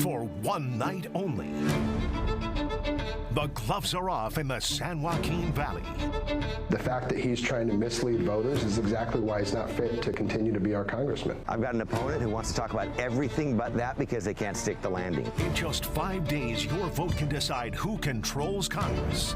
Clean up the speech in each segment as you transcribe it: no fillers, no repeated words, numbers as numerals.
for one night only. The gloves are off in the San Joaquin Valley. The fact that he's trying to mislead voters is exactly why he's not fit to continue to be our congressman. I've got an opponent who wants to talk about everything but that because they can't stick the landing. In just 5 days, your vote can decide who controls Congress.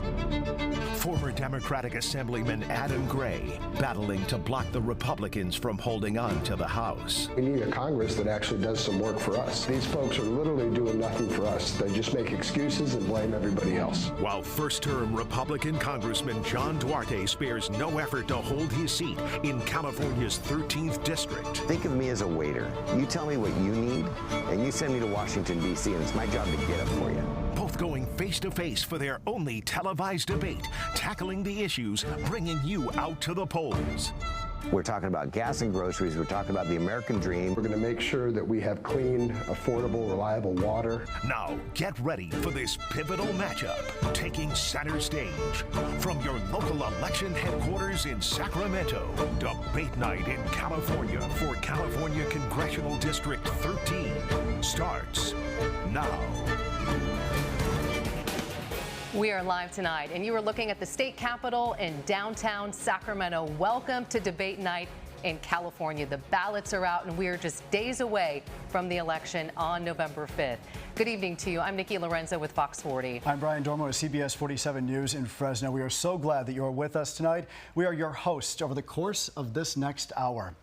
Former Democratic Assemblyman Adam Gray battling to block the Republicans from holding on to the House. We need a Congress that actually does some work for us. These folks are literally doing nothing for us. They just make excuses and blame everybody else. While first-term Republican Congressman John Duarte spares no effort to hold his seat in California's 13th district. Think of me as a waiter. You tell me what you need, and you send me to Washington, D.C., and it's my job to get it for you. Both going face-to-face for their only televised debate, tackling the issues, bringing you out to the polls. We're talking about gas and groceries. We're talking about the American dream. We're going to make sure that we have clean, affordable, reliable water. Now, get ready for this pivotal matchup, taking center stage. From your local election headquarters in Sacramento, debate night in California for California Congressional District 13 starts now. We are live tonight, and you are looking at the state capitol in downtown Sacramento. Welcome to debate night in California. The ballots are out, and we are just days away from the election on November 5th. Good evening to you. I'm Nikki Lorenzo with Fox 40. I'm Brian Dormer with CBS 47 News in Fresno. We are so glad that you are with us tonight. We are your hosts over the course of this next hour.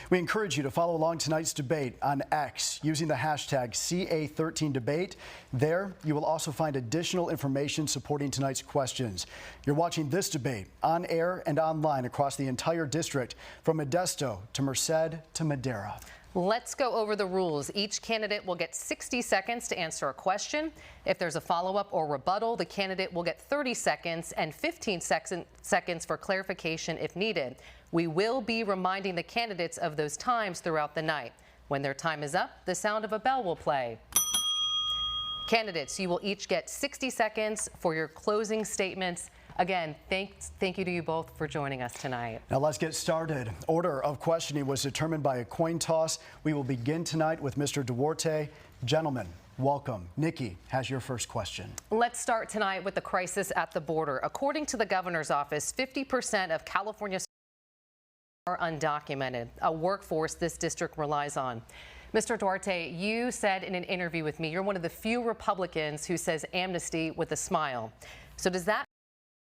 We encourage you to follow along tonight's debate on X using the hashtag CA13Debate. There, you will also find additional information supporting tonight's questions. You're watching this debate on air and online across the entire district, from Modesto to Merced to Madera. Let's go over the rules. Each candidate will get 60 seconds to answer a question. If there's a follow-up or rebuttal, the candidate will get 30 seconds and 15 seconds for clarification if needed. We will be reminding the candidates of those times throughout the night. When their time is up, the sound of a bell will play. Candidates, you will each get 60 seconds for your closing statements. Again, thank you to you both for joining us tonight. Now let's get started. Order of questioning was determined by a coin toss. We will begin tonight with Mr. Duarte. Gentlemen, welcome. Nikki has your first question. Let's start tonight with the crisis at the border. According to the governor's office, 50% of California are undocumented, a workforce this district relies on. Mr. Duarte, you said in an interview with me, you're one of the few Republicans who says amnesty with a smile. So does that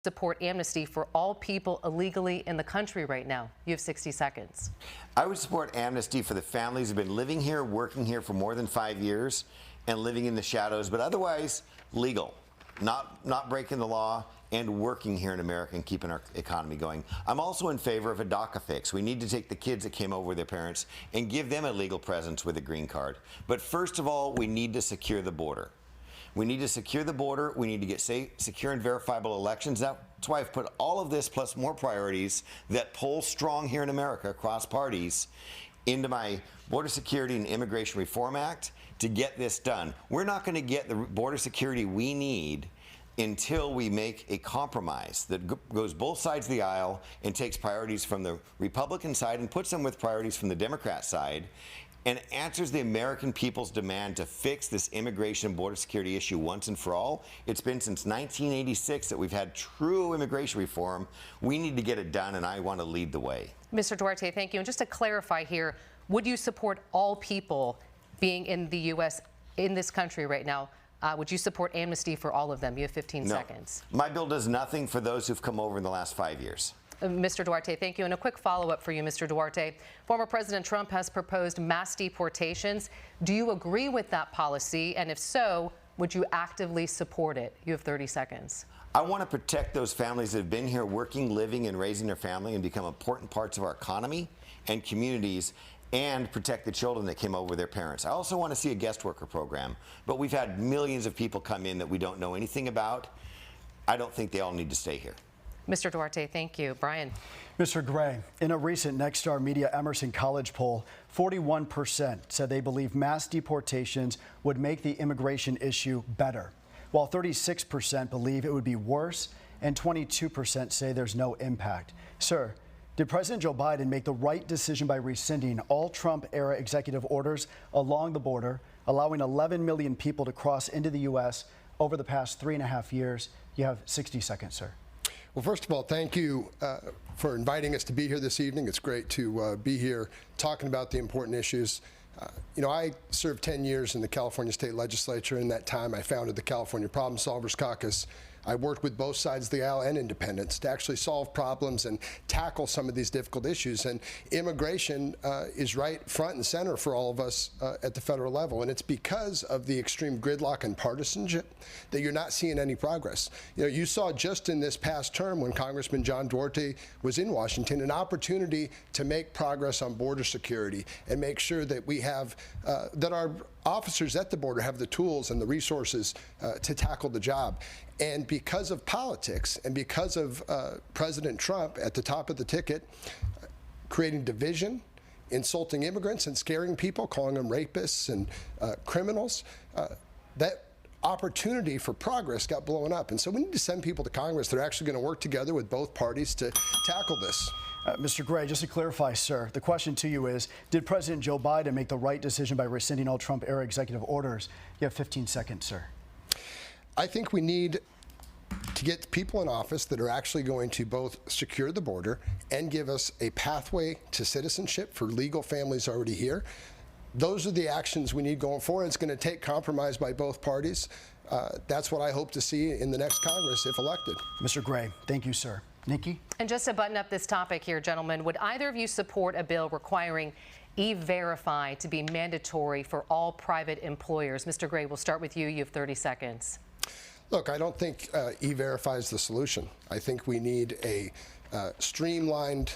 support amnesty for all people illegally in the country right now? You have 60 seconds. I would support amnesty for the families who've been living here, working here for more than 5 years and living in the shadows, but otherwise legal, not breaking the law and working here in America and keeping our economy going. I'm also in favor of a DACA fix. We need to take the kids that came over with their parents and give them a legal presence with a green card. But first of all, we need to secure the border. We need to secure the border. We need to get safe, secure and verifiable elections. That's why I've put all of this plus more priorities that poll strong here in America across parties into my Border Security and Immigration Reform Act to get this done. We're not going to get the border security we need until we make a compromise that goes both sides of the aisle and takes priorities from the Republican side and puts them with priorities from the Democrat side, and answers the American people's demand to fix this immigration and border security issue once and for all. It's been since 1986 that we've had true immigration reform. We need to get it done, and I want to lead the way. Mr. Duarte, thank you. And just to clarify here, would you support all people being in the U.S., in this country right now? Would you support amnesty for all of them? You have 15 seconds. My bill does nothing for those who've come over in the last 5 years. Mr. Duarte, thank you. And a quick follow-up for you, Mr. Duarte. Former President Trump has proposed mass deportations. Do you agree with that policy? And if so, would you actively support it? You have 30 seconds. I want to protect those families that have been here working, living, and raising their family and become important parts of our economy and communities, and protect the children that came over with their parents. I also want to see a guest worker program, but we've had millions of people come in that we don't know anything about. I don't think they all need to stay here. Mr. Duarte, thank you. Brian. Mr. Gray, in a recent Nexstar Media Emerson College poll, 41% said they believe mass deportations would make the immigration issue better, while 36% believe it would be worse, and 22% say there's no impact. Sir, did President Joe Biden make the right decision by rescinding all Trump-era executive orders along the border, allowing 11 million people to cross into the U.S. over the past 3.5 years. You have 60 seconds, sir. Well, first of all, thank you for inviting us to be here this evening. It's great to be here talking about the important issues. I served 10 years in the California State Legislature. In that time, I founded the California Problem Solvers Caucus. I worked with both sides of the aisle and independents to actually solve problems and tackle some of these difficult issues. And immigration is right front and center for all of us at the federal level. And it's because of the extreme gridlock and partisanship that you're not seeing any progress. You saw just in this past term when Congressman John Duarte was in Washington an opportunity to make progress on border security and make sure that we have, that our officers at the border have the tools and the resources to tackle the job. And because of politics and because of President Trump at the top of the ticket, creating division, insulting immigrants and scaring people, calling them rapists and criminals, that opportunity for progress got blown up. And so we need to send people to Congress that are actually going to work together with both parties to tackle this. Mr. Gray, just to clarify, sir, the question to you is, did President Joe Biden make the right decision by rescinding all Trump-era executive orders? You have 15 seconds, sir. I think we need to get people in office that are actually going to both secure the border and give us a pathway to citizenship for legal families already here. Those are the actions we need going forward. It's going to take compromise by both parties. That's what I hope to see in the next Congress if elected. Mr. Gray, thank you, sir. Nikki? And just to button up this topic here, gentlemen, would either of you support a bill requiring E-Verify to be mandatory for all private employers? Mr. Gray, we'll start with you. You have 30 seconds. Look, I don't think E-Verify is the solution. I think we need a streamlined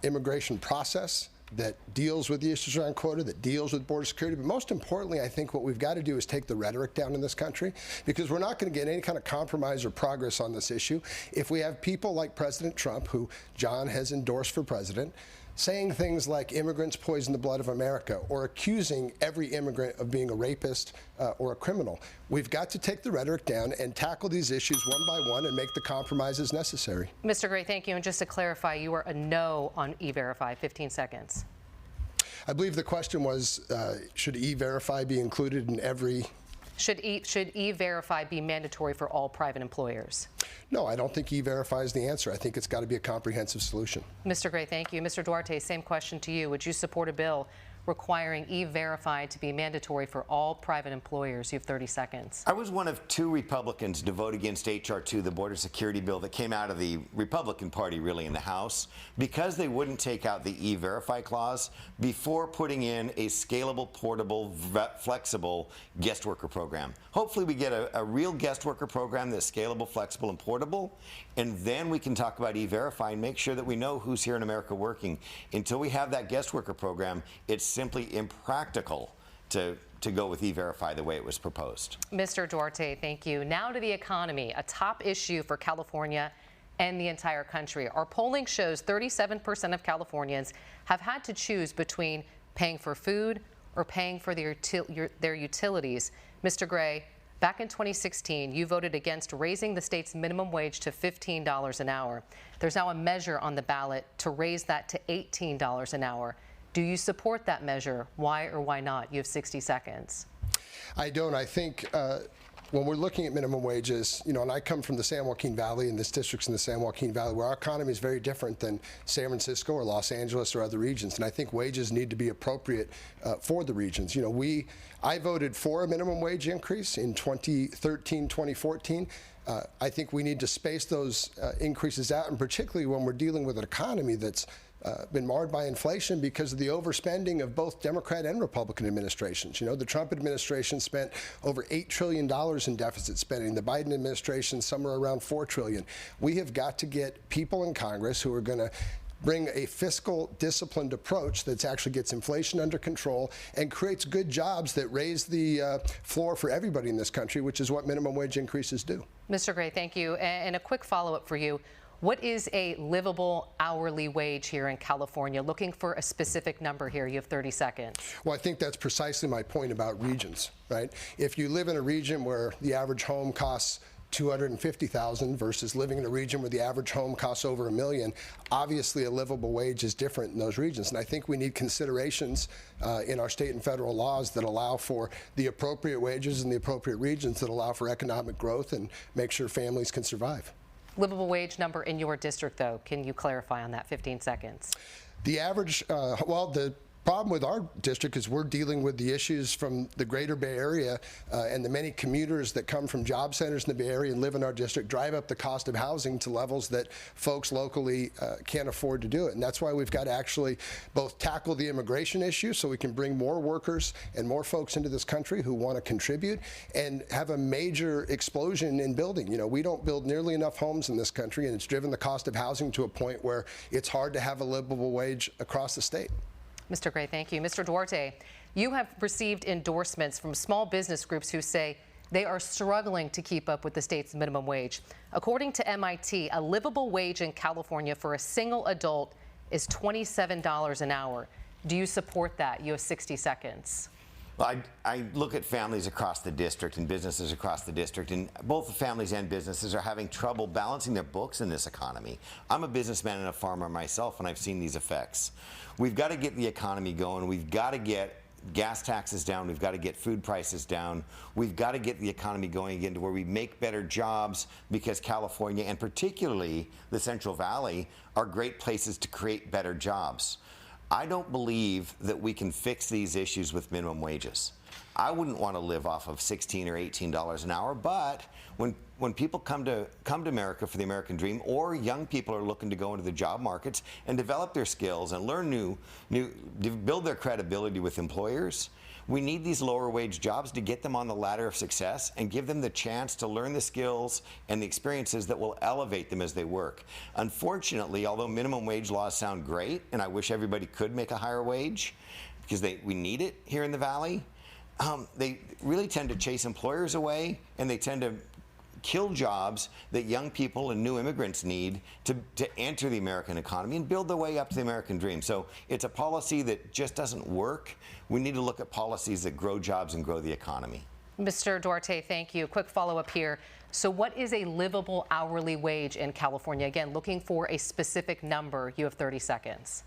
immigration process that deals with the issues around quota, that deals with border security. But most importantly, I think what we've got to do is take the rhetoric down in this country, because we're not going to get any kind of compromise or progress on this issue if we have people like President Trump, who John has endorsed for president, saying things like immigrants poison the blood of America, or accusing every immigrant of being a rapist or a criminal. We've got to take the rhetoric down and tackle these issues one by one and make the compromises necessary. Mr. Gray, thank you. And just to clarify, you are a no on E-Verify. 15 seconds. I believe the question was, should E-Verify be included in every... Should E-Verify be mandatory for all private employers? No, I don't think E-Verify is the answer. I think it's got to be a comprehensive solution. Mr. Gray, thank you. Mr. Duarte, same question to you. Would you support a bill requiring E-Verify to be mandatory for all private employers? You have 30 seconds. I was one of 2 Republicans to vote against H.R. 2, the border security bill that came out of the Republican Party, really, in the House, because they wouldn't take out the E-Verify clause before putting in a scalable, portable, flexible guest worker program. Hopefully we get a real guest worker program that's scalable, flexible, and portable, and then we can talk about E-Verify and make sure that we know who's here in America working. Until we have that guest worker program, it's simply impractical to go with E-Verify the way it was proposed. Mr. Duarte, thank you. Now to the economy, a top issue for California and the entire country. Our polling shows 37% of Californians have had to choose between paying for food or paying for their utilities. Mr. Gray, back in 2016, you voted against raising the state's minimum wage to $15 an hour. There's now a measure on the ballot to raise that to $18 an hour. Do you support that measure? Why or why not? You have 60 seconds. I don't. I think when we're looking at minimum wages, and I come from the San Joaquin Valley, and this district's in the San Joaquin Valley, where our economy is very different than San Francisco or Los Angeles or other regions. And I think wages need to be appropriate for the regions. I voted for a minimum wage increase in 2013, 2014. I think we need to space those increases out, and particularly when we're dealing with an economy that's been marred by inflation because of the overspending of both Democrat and Republican administrations. The Trump administration spent over $8 trillion in deficit spending. The Biden administration, somewhere around $4 trillion. We have got to get people in Congress who are going to bring a fiscal disciplined approach that actually gets inflation under control and creates good jobs that raise the floor for everybody in this country, which is what minimum wage increases do. Mr. Gray, thank you. And a quick follow-up for you. What is a livable hourly wage here in California? Looking for a specific number here. You have 30 seconds. Well, I think that's precisely my point about regions, right? If you live in a region where the average home costs $250,000 versus living in a region where the average home costs over $1 million. Obviously, a livable wage is different in those regions, and I think we need considerations in our state and federal laws that allow for the appropriate wages in the appropriate regions that allow for economic growth and make sure families can survive. Livable wage number in your district, though, can you clarify on that? 15 seconds. The average, the problem with our district is we're dealing with the issues from the greater Bay Area and the many commuters that come from job centers in the Bay Area and live in our district drive up the cost of housing to levels that folks locally can't afford to do it. And that's why we've got to actually both tackle the immigration issue so we can bring more workers and more folks into this country who want to contribute and have a major explosion in building. You know, we don't build nearly enough homes in this country, and it's driven the cost of housing to a point where it's hard to have a livable wage across the state. Mr. Gray, thank you. Mr. Duarte, you have received endorsements from small business groups who say they are struggling to keep up with the state's minimum wage. According to MIT, a livable wage in California for a single adult is $27 an hour. Do you support that? You have 60 seconds. Well, I look at families across the district and businesses across the district, and both the families and businesses are having trouble balancing their books in this economy. I'm a businessman and a farmer myself, and I've seen these effects. We've got to get the economy going. We've got to get gas taxes down. We've got to get food prices down. We've got to get the economy going again to where we make better jobs, because California, and particularly the Central Valley, are great places to create better jobs. I don't believe that we can fix these issues with minimum wages. I wouldn't want to live off of $16 or $18 an hour, but when people come to America for the American dream, or young people are looking to go into the job markets and develop their skills and learn build their credibility with employers, we need these lower wage jobs to get them on the ladder of success and give them the chance to learn the skills and the experiences that will elevate them as they work. Unfortunately, although minimum wage laws sound great, and I wish everybody could make a higher wage because we need it here in the Valley, they really tend to chase employers away, and they tend to kill jobs that young people and new immigrants need to enter the American economy and build their way up to the American dream. So it's a policy that just doesn't work. We need to look at policies that grow jobs and grow the economy. Mr. Duarte, thank you. Quick follow-up here. So what is a livable hourly wage in California? Again, looking for a specific number. You have 30 seconds.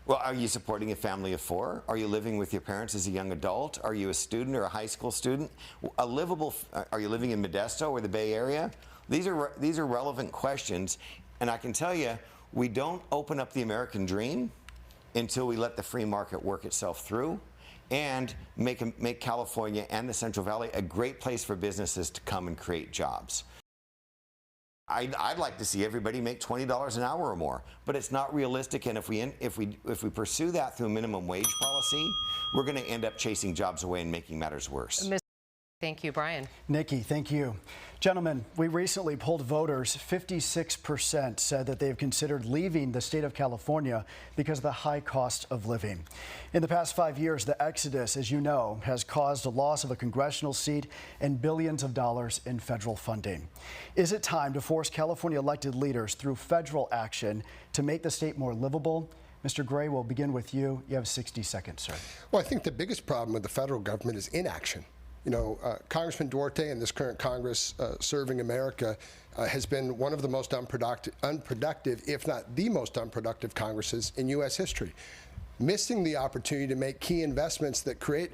Well, are you supporting a family of 4? Are you living with your parents as a young adult? Are you a student or a high school student? Are you living in Modesto or the Bay Area? These are relevant questions, and I can tell you, we don't open up the American dream until we let the free market work itself through and make California and the Central Valley a great place for businesses to come and create jobs. I'd like to see everybody make $20 an hour or more, but it's not realistic. And if we pursue that through a minimum wage policy, we're going to end up chasing jobs away and making matters worse. Thank you, Brian. Nikki, thank you. Gentlemen, we recently polled voters. 56% said that they've considered leaving the state of California because of the high cost of living. In the past 5 years, the exodus, as you know, has caused a loss of a congressional seat and billions of dollars in federal funding. Is it time to force California elected leaders through federal action to make the state more livable? Mr. Gray, we'll begin with you. You have 60 seconds, sir. Well, I think the biggest problem with the federal government is inaction. You know, Congressman Duarte and this current Congress serving America has been one of the most unproductive, if not the most unproductive Congresses in U.S. history, missing the opportunity to make key investments that create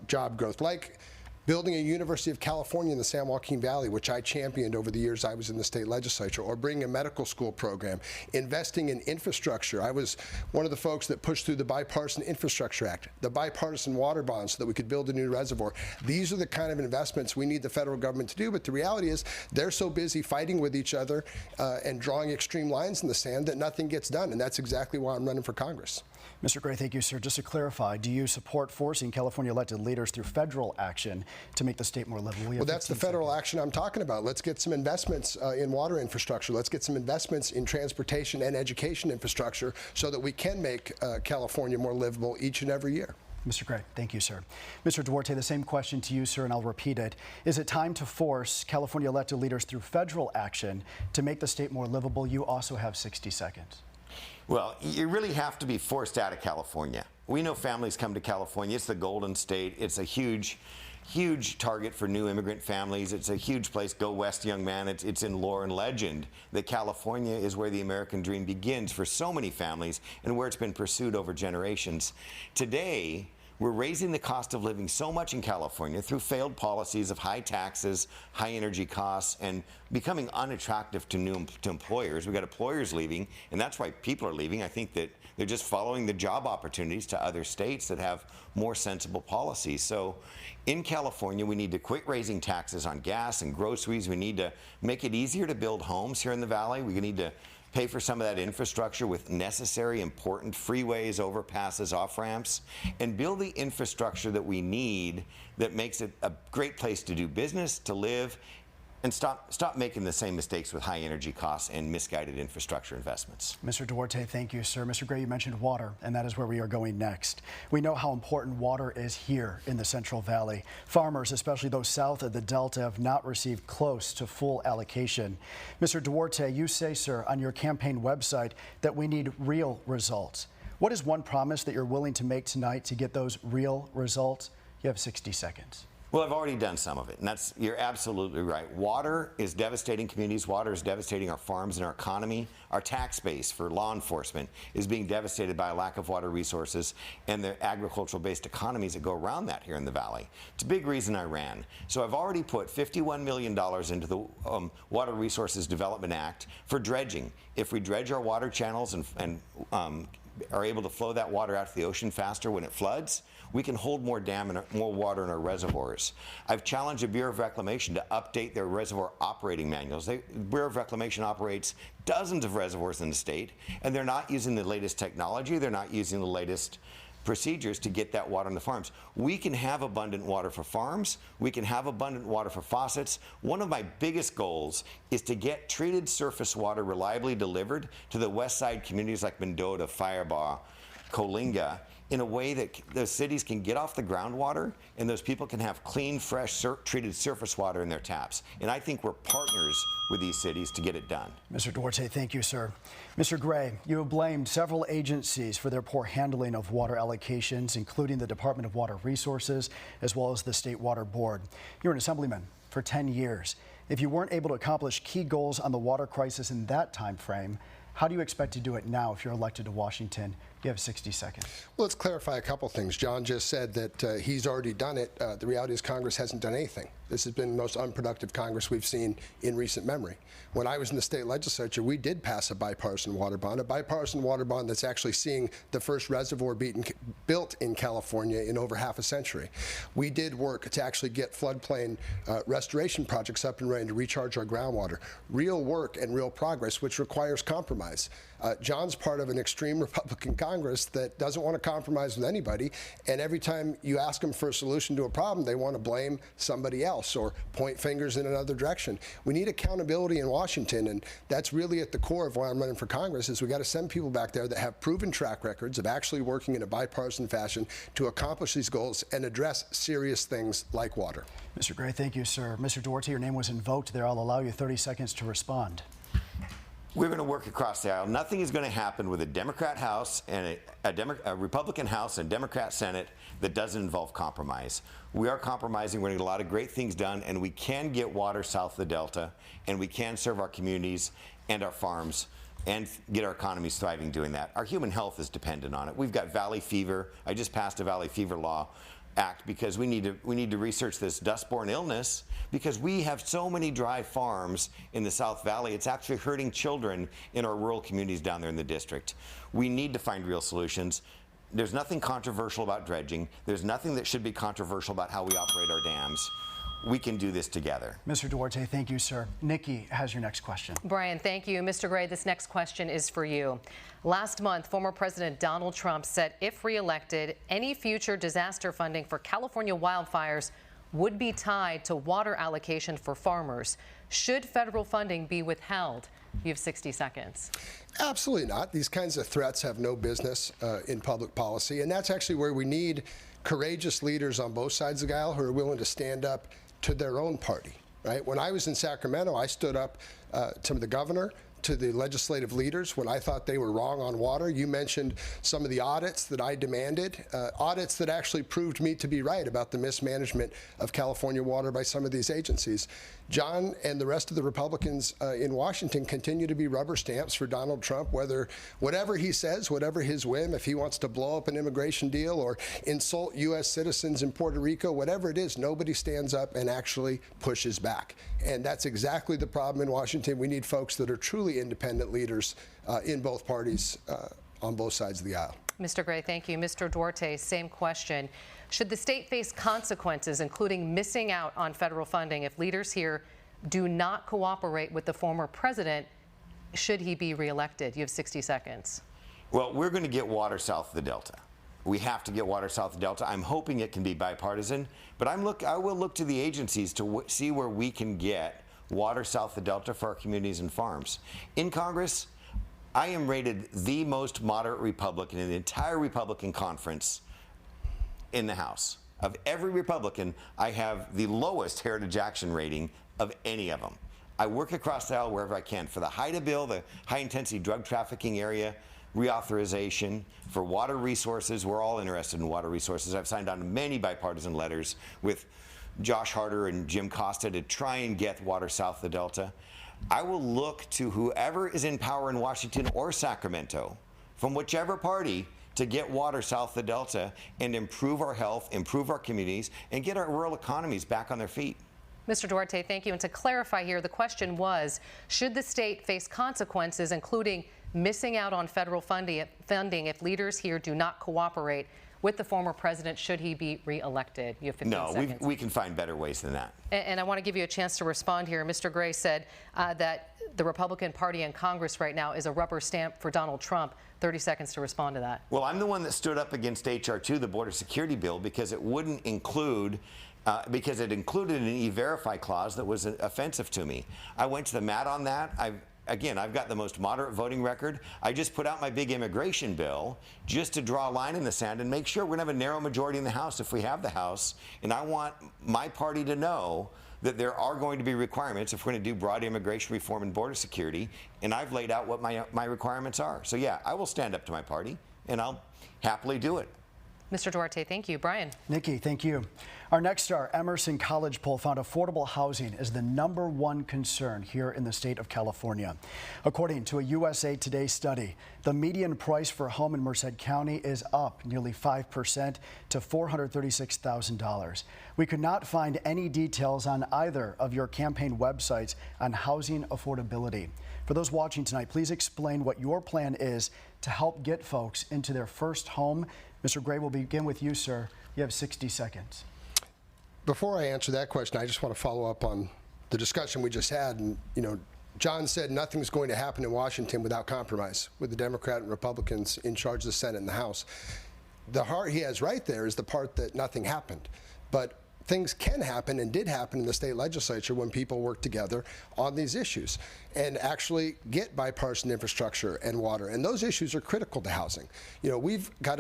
job growth, like building a University of California in the San Joaquin Valley, which I championed over the years I was in the state legislature, or bringing a medical school program, investing in infrastructure. I was one of the folks that pushed through the Bipartisan Infrastructure Act, the bipartisan water bonds so that we could build a new reservoir. These are the kind of investments we need the federal government to do, but the reality is they're so busy fighting with each other and drawing extreme lines in the sand that nothing gets done, and that's exactly why I'm running for Congress. Mr. Gray, thank you, sir. Just to clarify, do you support forcing California elected leaders through federal action to make the state more livable? Well, that's the federal action I'm talking about. Let's get some investments in water infrastructure. Let's get some investments in transportation and education infrastructure so that we can make California more livable each and every year. Mr. Gray, thank you, sir. Mr. Duarte, the same question to you, sir, and I'll repeat it. Is it time to force California elected leaders through federal action to make the state more livable? You also have 60 seconds. Well, you really have to be forced out of California. We know families come to California. It's the Golden State. It's a huge huge target for new immigrant families. It's a huge place. Go west, young man. It's in lore and legend that California is where the American dream begins for so many families and where it's been pursued over generations. Today, we're raising the cost of living so much in California through failed policies of high taxes, high energy costs, and becoming unattractive to employers. We've got employers leaving, and that's why people are leaving. I think that they're just following the job opportunities to other states that have more sensible policies. So in California, we need to quit raising taxes on gas and groceries. We need to make it easier to build homes here in the Valley. We need to pay for some of that infrastructure with necessary, important freeways, overpasses, off-ramps, and build the infrastructure that we need that makes it a great place to do business, to live, and stop making the same mistakes with high energy costs and misguided infrastructure investments. Mr. Duarte, thank you, sir. Mr. Gray, you mentioned water, and that is where we are going next. We know how important water is here in the Central Valley. Farmers, especially those south of the Delta, have not received close to full allocation. Mr. Duarte, you say, sir, on your campaign website that we need real results. What is one promise that you're willing to make tonight to get those real results? You have 60 seconds. Well, I've already done some of it, and you're absolutely right. Water is devastating communities. Water is devastating our farms and our economy. Our tax base for law enforcement is being devastated by a lack of water resources and the agricultural-based economies that go around that here in the Valley. It's a big reason I ran. So I've already put $51 million into the Water Resources Development Act for dredging. If we dredge our water channels and are able to flow that water out to the ocean faster when it floods, we can hold more more water in our reservoirs. I've challenged the Bureau of Reclamation to update their reservoir operating manuals. The Bureau of Reclamation operates dozens of reservoirs in the state, and they're not using the latest technology. They're not using the latest procedures to get that water on the farms. We can have abundant water for farms. We can have abundant water for faucets. One of my biggest goals is to get treated surface water reliably delivered to the west side communities like Mendota, Firebaugh, Coalinga, in a way that those cities can get off the groundwater and those people can have clean, fresh, treated surface water in their taps. And I think we're partners with these cities to get it done. Mr. Duarte, thank you, sir. Mr. Gray, you have blamed several agencies for their poor handling of water allocations, including the Department of Water Resources, as well as the State Water Board. You're an assemblyman for 10 years. If you weren't able to accomplish key goals on the water crisis in that time frame, how do you expect to do it now if you're elected to Washington? You have 60 seconds. Well, let's clarify a couple things. John just said that he's already done it. The reality is Congress hasn't done anything. This has been the most unproductive Congress we've seen in recent memory. When I was in the state legislature, we did pass a bipartisan water bond that's actually seeing the first reservoir built in California in over half a century. We did work to actually get floodplain restoration projects up and running to recharge our groundwater. Real work and real progress, which requires compromise. John's part of an extreme Republican Congress that doesn't want to compromise with anybody, and every time you ask them for a solution to a problem, they want to blame somebody else or point fingers in another direction. We need accountability in Washington, and that's really at the core of why I'm running for Congress, is we got to send people back there that have proven track records of actually working in a bipartisan fashion to accomplish these goals and address serious things like water. Mr. Gray, thank you, sir. Mr. Duarte, your name was invoked there. I'll allow you 30 seconds to respond. We're going to work across the aisle. Nothing is going to happen with a Democrat House and a Republican House and Democrat Senate that doesn't involve compromise. We are compromising. We're going to get a lot of great things done, and we can get water south of the Delta, and we can serve our communities and our farms and get our economies thriving doing that. Our human health is dependent on it. We've got valley fever. I just passed a valley fever law act because we need to research this dust-borne illness, because we have so many dry farms in the South Valley. It's actually hurting children in our rural communities down there in the district. We need to find real solutions. There's nothing controversial about dredging. There's nothing that should be controversial about how we operate our dams. We can do this together. Mr. Duarte, thank you, sir. Nikki has your next question. Brian, thank you. Mr. Gray, this next question is for you. Last month, former President Donald Trump said if reelected, any future disaster funding for California wildfires would be tied to water allocation for farmers. Should federal funding be withheld? You have 60 seconds. Absolutely not. These kinds of threats have no business in public policy, and that's actually where we need courageous leaders on both sides of the aisle who are willing to stand up to their own party. Right? When I was in Sacramento, I stood up to the governor, to the legislative leaders when I thought they were wrong on water. You mentioned some of the audits that I demanded, audits that actually proved me to be right about the mismanagement of California water by some of these agencies. John and the rest of the Republicans in Washington continue to be rubber stamps for Donald Trump, whatever he says, whatever his whim, if he wants to blow up an immigration deal or insult U.S. citizens in Puerto Rico, whatever it is, nobody stands up and actually pushes back. And that's exactly the problem in Washington. We need folks that are truly independent leaders in both parties on both sides of the aisle. Mr. Gray, thank you. Mr. Duarte, same question. Should the state face consequences, including missing out on federal funding, if leaders here do not cooperate with the former president? Should he be reelected? You have 60 seconds. Well, we're going to get water south of the Delta. We have to get water south of the Delta. I'm hoping it can be bipartisan, but I will look to the agencies to see where we can get water south of the Delta for our communities and farms. In Congress, I am rated the most moderate Republican in the entire Republican conference in the House. Of every Republican, I have the lowest Heritage Action rating of any of them. I work across the aisle wherever I can. For the HIDTA bill, the high-intensity drug trafficking area, reauthorization, for water resources, we're all interested in water resources. I've signed on to many bipartisan letters with Josh Harder and Jim Costa to try and get water south of the Delta. I will look to whoever is in power in Washington or Sacramento, from whichever party, to get water south of the Delta and improve our health, improve our communities, and get our rural economies back on their feet. Mr. Duarte, thank you. And to clarify here, the question was, should the state face consequences, including missing out on federal funding if leaders here do not cooperate with the former president, should he be reelected? You have 15 seconds. No, we can find better ways than that. And I want to give you a chance to respond here. Mr. Gray said that the Republican Party in Congress right now is a rubber stamp for Donald Trump. 30 seconds to respond to that. Well, I'm the one that stood up against H.R. 2, the border security bill, because it wouldn't include because it included an E-Verify clause that was offensive to me. I went to the mat on that. I've got the most moderate voting record. I just put out my big immigration bill just to draw a line in the sand and make sure we're going to have a narrow majority in the House if we have the House. And I want my party to know that there are going to be requirements if we're going to do broad immigration reform and border security. And I've laid out what my requirements are. So, yeah, I will stand up to my party, and I'll happily do it. Mr. Duarte, thank you. Brian. Nikki, thank you. Our next star, Emerson College poll found affordable housing is the #1 concern here in the state of California. According to a USA Today study, the median price for a home in Merced County is up nearly 5% to $436,000. We could not find any details on either of your campaign websites on housing affordability. For those watching tonight, please explain what your plan is to help get folks into their first home. Mr. Gray, we'll begin with you, sir. You have 60 seconds. Before I answer that question, I just want to follow up on the discussion we just had. And, John said nothing's going to happen in Washington without compromise with the Democrat and Republicans in charge of the Senate and the House. The part he has right there is the part that nothing happened. But things can happen and did happen in the state legislature when people work together on these issues and actually get bipartisan infrastructure and water. And those issues are critical to housing. We've got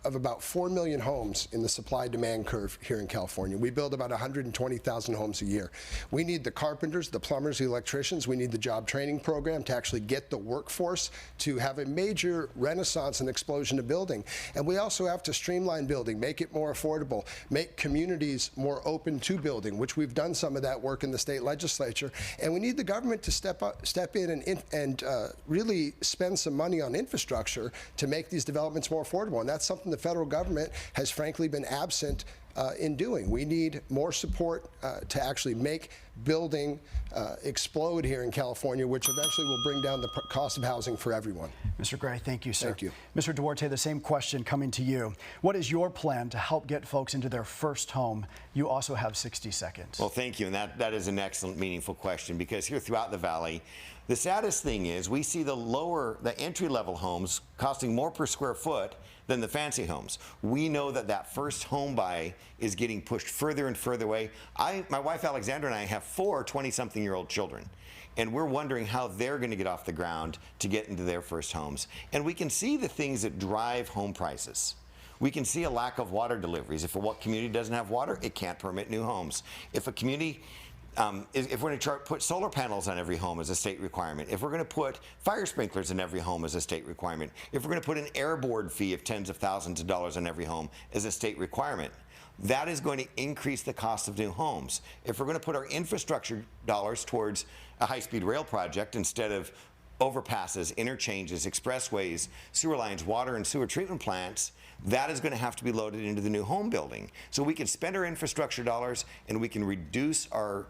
of about 4 million homes in the supply-demand curve here in California. We build about 120,000 homes a year. We need the carpenters, the plumbers, the electricians. We need the job training program to actually get the workforce to have a major renaissance and explosion of building. And we also have to streamline building, make it more affordable, make communities more open to building, which we've done some of that work in the state legislature. And we need the government to step in and really spend some money on infrastructure to make these developments more affordable. And that's something the federal government has frankly been absent in doing. We need more support to actually make building explode here in California, which eventually will bring down the cost of housing for everyone. Mr. Gray, thank you, sir. Thank you. Mr. Duarte, the same question coming to you. What is your plan to help get folks into their first home? You also have 60 seconds. Well, thank you. And that is an excellent, meaningful question, because here throughout the valley, the saddest thing is we see the entry-level homes costing more per square foot than the fancy homes. We know that first home buy is getting pushed further and further away. My wife Alexandra and I have 4 20-something-year-old children, and we're wondering how they're going to get off the ground to get into their first homes. And we can see the things that drive home prices. We can see a lack of water deliveries. If a community doesn't have water, it can't permit new homes. If a community If we're going to put solar panels on every home as a state requirement, if we're going to put fire sprinklers in every home as a state requirement, if we're going to put an air board fee of tens of thousands of dollars on every home as a state requirement, that is going to increase the cost of new homes. If we're going to put our infrastructure dollars towards a high-speed rail project instead of overpasses, interchanges, expressways, sewer lines, water and sewer treatment plants, that is going to have to be loaded into the new home building. So we can spend our infrastructure dollars and we can reduce our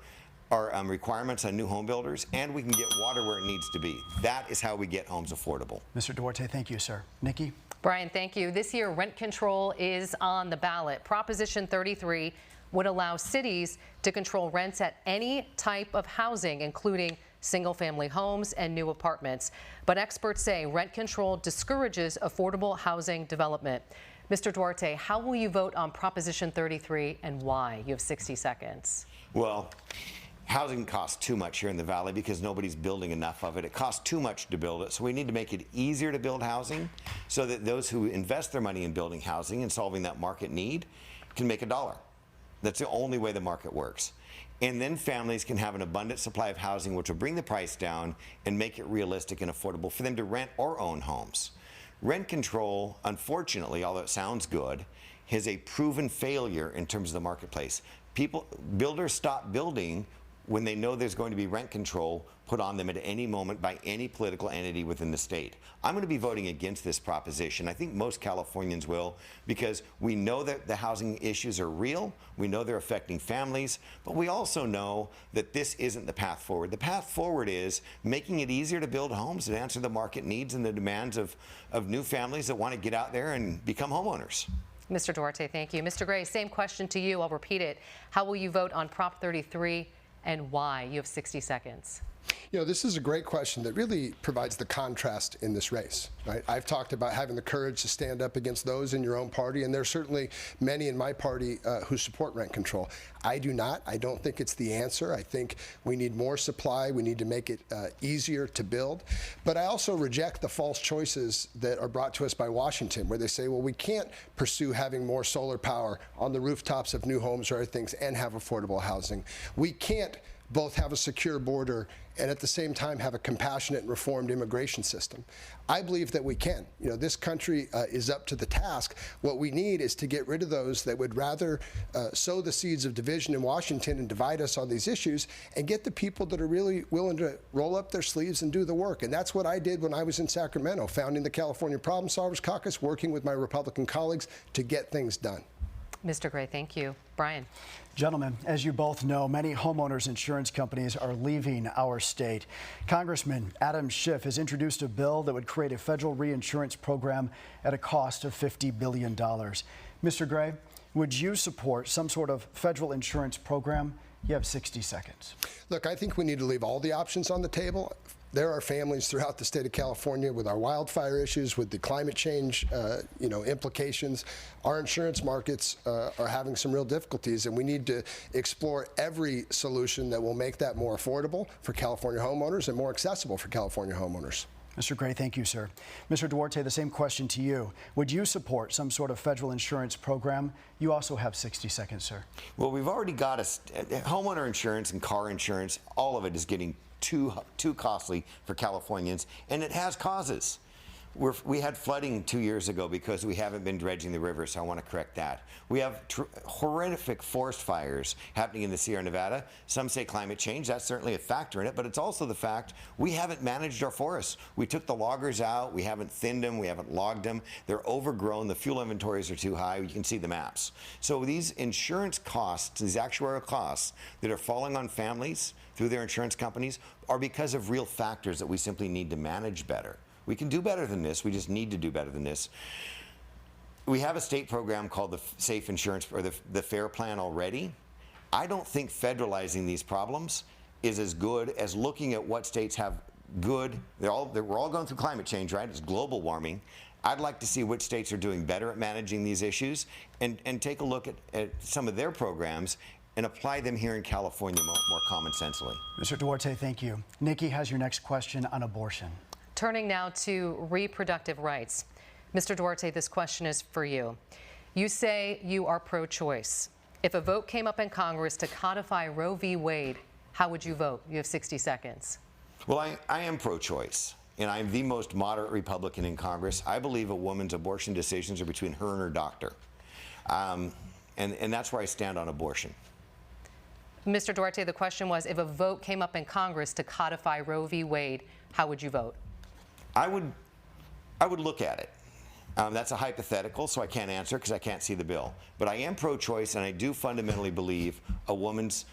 requirements on new home builders, and we can get water where it needs to be. That is how we get homes affordable. Mr. Duarte, thank you, sir. Nikki? Brian, thank you. This year, rent control is on the ballot. Proposition 33 would allow cities to control rents at any type of housing, including single-family homes and new apartments. But experts say rent control discourages affordable housing development. Mr. Duarte, how will you vote on Proposition 33 and why? You have 60 seconds. Well, housing costs too much here in the Valley because nobody's building enough of it. It costs too much to build it, so we need to make it easier to build housing so that those who invest their money in building housing and solving that market need can make a dollar. That's the only way the market works. And then families can have an abundant supply of housing, which will bring the price down and make it realistic and affordable for them to rent or own homes. Rent control, unfortunately, although it sounds good, is a proven failure in terms of the marketplace. Builders stop building when they know there's going to be rent control put on them at any moment by any political entity within the state. I'm going to be voting against this proposition. I think most Californians will, because we know that the housing issues are real, we know they're affecting families, but we also know that this isn't the path forward. The path forward is making it easier to build homes and answer the market needs and the demands of new families that want to get out there and become homeowners. Mr. Duarte, thank you. Mr. Gray, same question to you. I'll repeat it. How will you vote on Prop 33 and why? You have 60 seconds. You know, this is a great question that really provides the contrast in this race, right? I've talked about having the courage to stand up against those in your own party, and there's certainly many in my party who support rent control. I do not. I don't think it's the answer. I think we need more supply. We need to make it easier to build. But I also reject the false choices that are brought to us by Washington, where they say, well, we can't pursue having more solar power on the rooftops of new homes or other things and have affordable housing. We can't both have a secure border and at the same time have a compassionate and reformed immigration system. I believe that we can. You know, this country is up to the task. What we need is to get rid of those that would rather sow the seeds of division in Washington and divide us on these issues, and get the people that are really willing to roll up their sleeves and do the work. And that's what I did when I was in Sacramento, founding the California Problem Solvers Caucus, working with my Republican colleagues to get things done. Mr. Gray, thank you. Brian. Gentlemen, as you both know, many homeowners insurance companies are leaving our state. Congressman Adam Schiff has introduced a bill that would create a federal reinsurance program at a cost of $50 billion. Mr. Gray, would you support some sort of federal insurance program? You have 60 seconds. Look, I think we need to leave all the options on the table. There are families throughout the state of California with our wildfire issues, with the climate change, implications. Our insurance markets are having some real difficulties, and we need to explore every solution that will make that more affordable for California homeowners and more accessible for California homeowners. Mr. Gray, thank you, sir. Mr. Duarte, the same question to you. Would you support some sort of federal insurance program? You also have 60 seconds, sir. Well, we've already got homeowner insurance and car insurance. All of it is getting too costly for Californians, and it has causes. We had flooding 2 years ago because we haven't been dredging the river, so I want to correct that. We have horrific forest fires happening in the Sierra Nevada. Some say climate change. That's certainly a factor in it, but it's also the fact we haven't managed our forests. We took the loggers out. We haven't thinned them. We haven't logged them. They're overgrown. The fuel inventories are too high. You can see the maps. So these insurance costs, these actuarial costs that are falling on families through their insurance companies are because of real factors that we simply need to manage better. We can do better than this. We just need to do better than this. We have a state program called the Safe Insurance, or the FAIR Plan already. I don't think federalizing these problems is as good as looking at what states have good. We're all going through climate change, right? It's global warming. I'd like to see which states are doing better at managing these issues and take a look at some of their programs and apply them here in California more common sensely. Mr. Duarte, thank you. Nikki has your next question on abortion. Turning now to reproductive rights. Mr. Duarte, this question is for you. You say you are pro-choice. If a vote came up in Congress to codify Roe v. Wade, how would you vote? You have 60 seconds. Well, I am pro-choice, and I'm the most moderate Republican in Congress. I believe a woman's abortion decisions are between her and her doctor. And that's where I stand on abortion. Mr. Duarte, the question was, if a vote came up in Congress to codify Roe v. Wade, how would you vote? I would look at it. That's a hypothetical, so I can't answer because I can't see the bill. But I am pro-choice, and I do fundamentally believe a woman's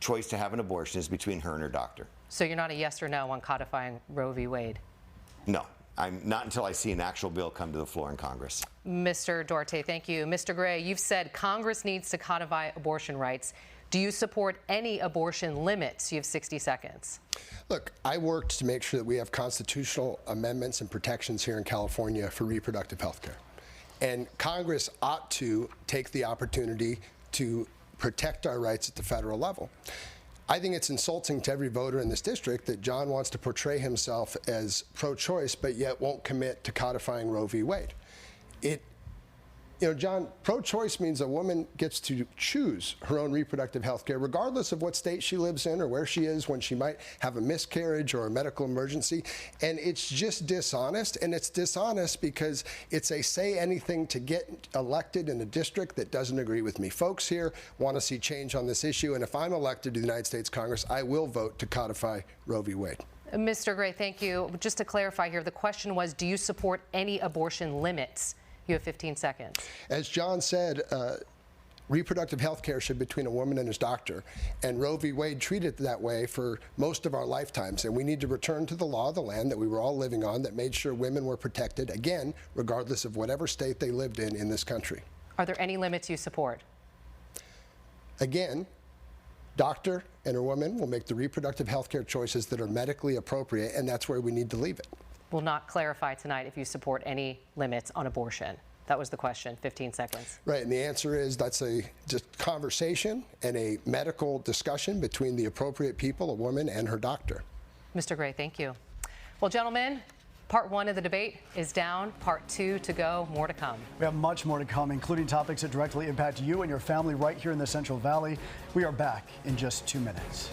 choice to have an abortion is between her and her doctor. So you're not a yes or no on codifying Roe v. Wade? No, I'm not until I see an actual bill come to the floor in Congress. Mr. Duarte, thank you. Mr. Gray, you've said Congress needs to codify abortion rights. Do you support any abortion limits? You have 60 seconds. Look, I worked to make sure that we have constitutional amendments and protections here in California for reproductive health care. And Congress ought to take the opportunity to protect our rights at the federal level. I think it's insulting to every voter in this district that John wants to portray himself as pro-choice, but yet won't commit to codifying Roe v. Wade. John, pro-choice means a woman gets to choose her own reproductive health care, regardless of what state she lives in or where she is when she might have a miscarriage or a medical emergency. And it's just dishonest. And it's dishonest because it's a say anything to get elected in a district that doesn't agree with me. Folks here want to see change on this issue. And if I'm elected to the United States Congress, I will vote to codify Roe v. Wade. Mr. Gray, thank you. Just to clarify here, the question was, do you support any abortion limits? You have 15 seconds. As John said, reproductive health care should be between a woman and his doctor. And Roe v. Wade treated it that way for most of our lifetimes. And we need to return to the law of the land that we were all living on that made sure women were protected, again, regardless of whatever state they lived in this country. Are there any limits you support? Again, doctor and a woman will make the reproductive health care choices that are medically appropriate, and that's where we need to leave it. Will not clarify tonight if you support any limits on abortion. That was the question. 15 seconds. Right, and the answer is that's a just conversation and a medical discussion between the appropriate people, a woman and her doctor. Mr. Gray, thank you. Well, gentlemen, part one of the debate is down. Part two to go. More to come. We have much more to come, including topics that directly impact you and your family right here in the Central Valley. We are back in just 2 minutes.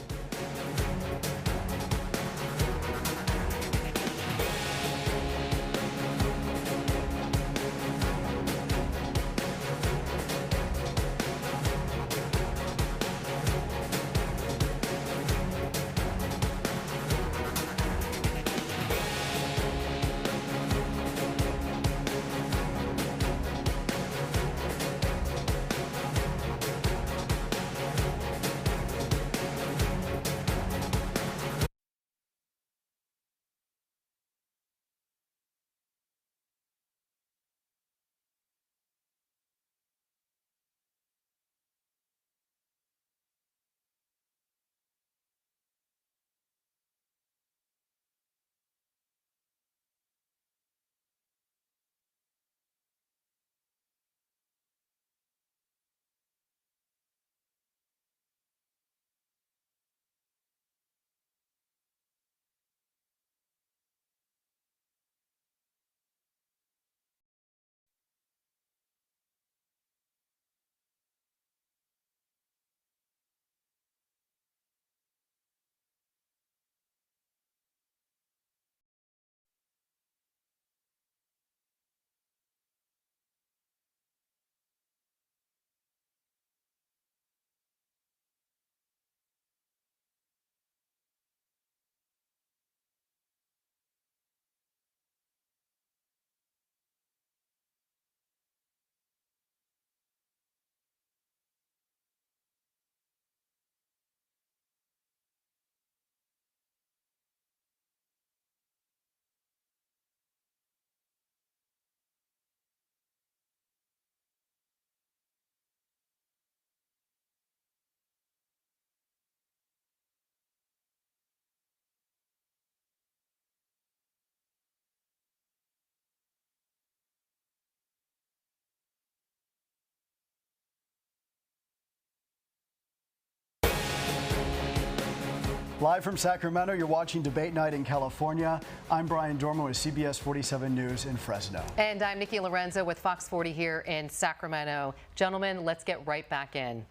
Live from Sacramento, you're watching Debate Night in California. I'm Brian Dorman with CBS 47 News in Fresno. And I'm Nikki Lorenzo with Fox 40 here in Sacramento. Gentlemen, let's get right back in.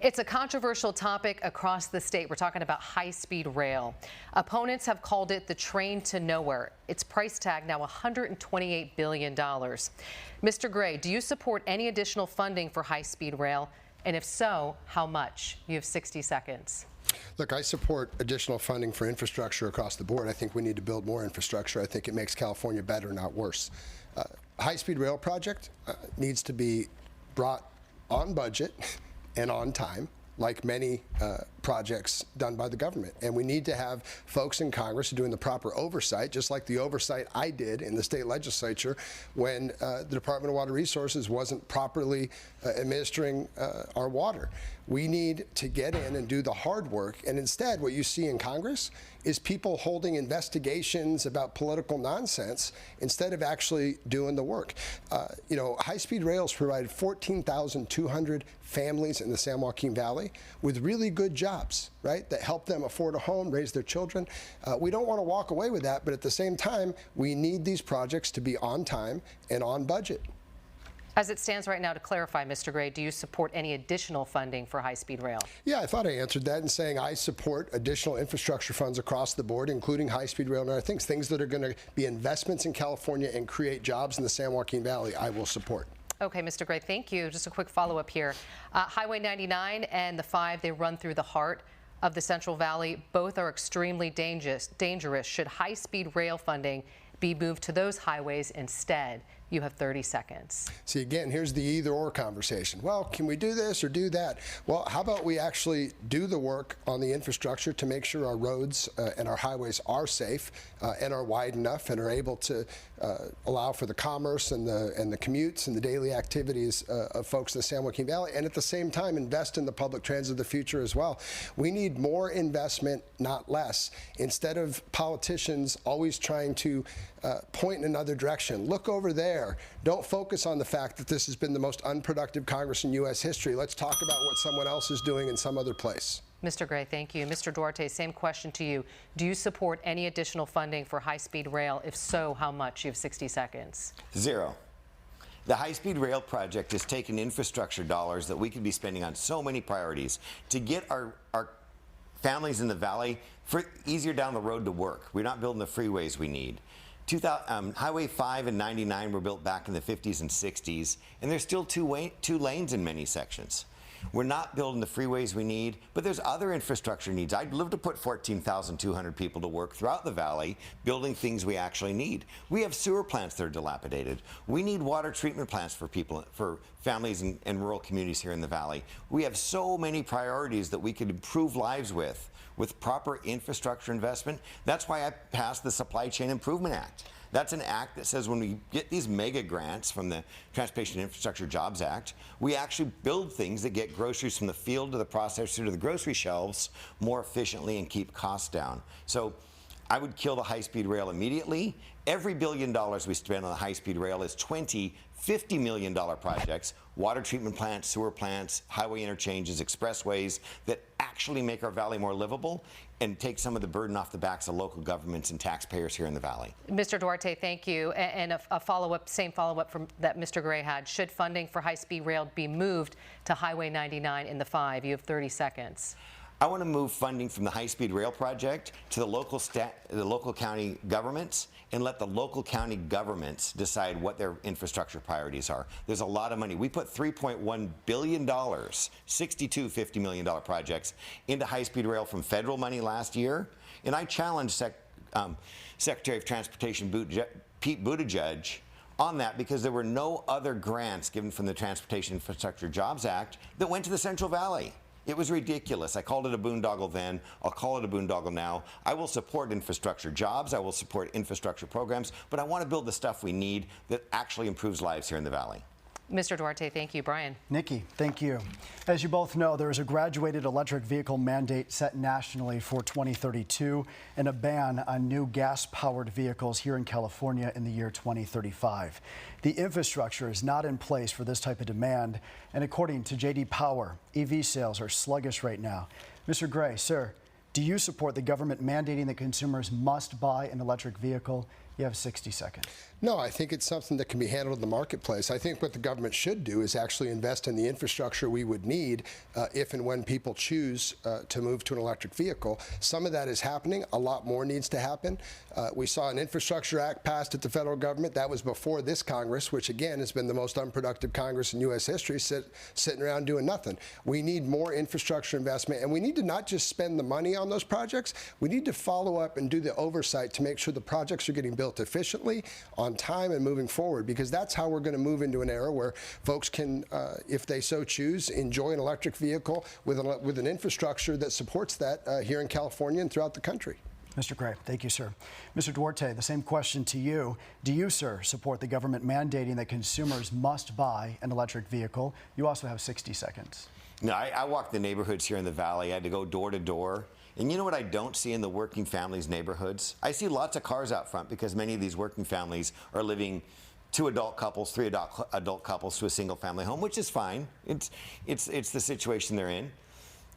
It's a controversial topic across the state. We're talking about high-speed rail. Opponents have called it the train to nowhere. Its price tag now $128 billion. Mr. Gray, do you support any additional funding for high-speed rail? And if so, how much? You have 60 seconds. Look, I support additional funding for infrastructure across the board. I think we need to build more infrastructure. I think it makes California better, not worse. High-speed rail project needs to be brought on budget and on time, like many projects done by the government. And we need to have folks in Congress doing the proper oversight, just like the oversight I did in the state legislature when the Department of Water Resources wasn't properly administering our water. We need to get in and do the hard work. And instead, what you see in Congress is people holding investigations about political nonsense instead of actually doing the work. High-speed rails provided 14,200 families in the San Joaquin Valley with really good jobs, right, that help them afford a home, raise their children. We don't want to walk away with that, but at the same time, we need these projects to be on time and on budget. As it stands right now, to clarify, Mr. Gray, do you support any additional funding for high-speed rail? Yeah, I thought I answered that in saying I support additional infrastructure funds across the board, including high-speed rail and other things that are going to be investments in California and create jobs in the San Joaquin Valley. I will support. Okay, Mr. Gray, thank you. Just a quick follow-up here. Highway 99 and the 5, they run through the heart of the Central Valley. Both are extremely dangerous. Should high-speed rail funding be moved to those highways instead? You have 30 seconds. See, again, here's the either-or conversation. Well, can we do this or do that? Well, how about we actually do the work on the infrastructure to make sure our roads and our highways are safe and are wide enough and are able to allow for the commerce and the commutes and the daily activities of folks in the San Joaquin Valley, and at the same time invest in the public transit of the future as well. We need more investment, not less. Instead of politicians always trying to point in another direction. Look over there. Don't focus on the fact that this has been the most unproductive Congress in U.S. history. Let's talk about what someone else is doing in some other place. Mr. Gray, thank you. Mr. Duarte, same question to you. Do you support any additional funding for high-speed rail? If so, how much? You have 60 seconds. Zero. The high-speed rail project has taken infrastructure dollars that we could be spending on so many priorities to get our families in the valley easier down the road to work. We're not building the freeways we need. Highway 5 and 99 were built back in the 50s and 60s, and there's still two lanes in many sections. We're not building the freeways we need, but there's other infrastructure needs. I'd love to put 14,200 people to work throughout the valley building things we actually need. We have sewer plants that are dilapidated. We need water treatment plants for people, for families and rural communities here in the valley. We have so many priorities that we could improve lives with proper infrastructure investment. That's why I passed the Supply Chain Improvement Act. That's an act that says when we get these mega grants from the Transportation Infrastructure Jobs Act, we actually build things that get groceries from the field to the processor to the grocery shelves more efficiently and keep costs down. So I would kill the high-speed rail immediately. Every $1 billion we spend on the high-speed rail is $50 million projects, water treatment plants, sewer plants, highway interchanges, expressways that actually make our valley more livable and take some of the burden off the backs of local governments and taxpayers here in the valley. Mr. Duarte, thank you. And a follow-up, same follow-up from that Mr. Gray had. Should funding for high-speed rail be moved to Highway 99 in the 5? You have 30 seconds. I want to move funding from the high-speed rail project to the local county governments and let the local county governments decide what their infrastructure priorities are. There's a lot of money. We put $3.1 billion, 62 $50 million projects into high-speed rail from federal money last year, and I challenged Secretary of Transportation Pete Buttigieg on that because there were no other grants given from the Transportation Infrastructure Jobs Act that went to the Central Valley. It was ridiculous. I called it a boondoggle then. I'll call it a boondoggle now. I will support infrastructure jobs. I will support infrastructure programs, but I want to build the stuff we need that actually improves lives here in the valley. Mr. Duarte, thank you. Brian. Nikki, thank you. As you both know, there is a graduated electric vehicle mandate set nationally for 2032 and a ban on new gas-powered vehicles here in California in the year 2035. The infrastructure is not in place for this type of demand, and according to J.D. Power, EV sales are sluggish right now. Mr. Gray, sir, do Do you support the government mandating that consumers must buy an electric vehicle? You have 60 seconds. No, I think it's something that can be handled in the marketplace. I think what the government should do is actually invest in the infrastructure we would need if and when people choose to move to an electric vehicle. Some of that is happening. A lot more needs to happen. We saw an Infrastructure Act passed at the federal government. That was before this Congress, which again has been the most unproductive Congress in U.S. history, sitting around doing nothing. We need more infrastructure investment, and we need to not just spend the money on those projects. We need to follow up and do the oversight to make sure the projects are getting built efficiently, on time, and moving forward, because that's how we're going to move into an era where folks can, if they so choose, enjoy an electric vehicle with an infrastructure that supports that here in California and throughout the country. Mr. Gray, thank you, sir. Mr. Duarte, the same question to you. Do you, sir, support the government mandating that consumers must buy an electric vehicle? You also have 60 seconds. No, I walk the neighborhoods here in the Valley. I had to go door to door. And you know what I don't see in the working families neighborhoods? I see lots of cars out front because many of these working families are living 2 adult couples, 3 adult couples to a single family home, which is fine. It's the situation they're in.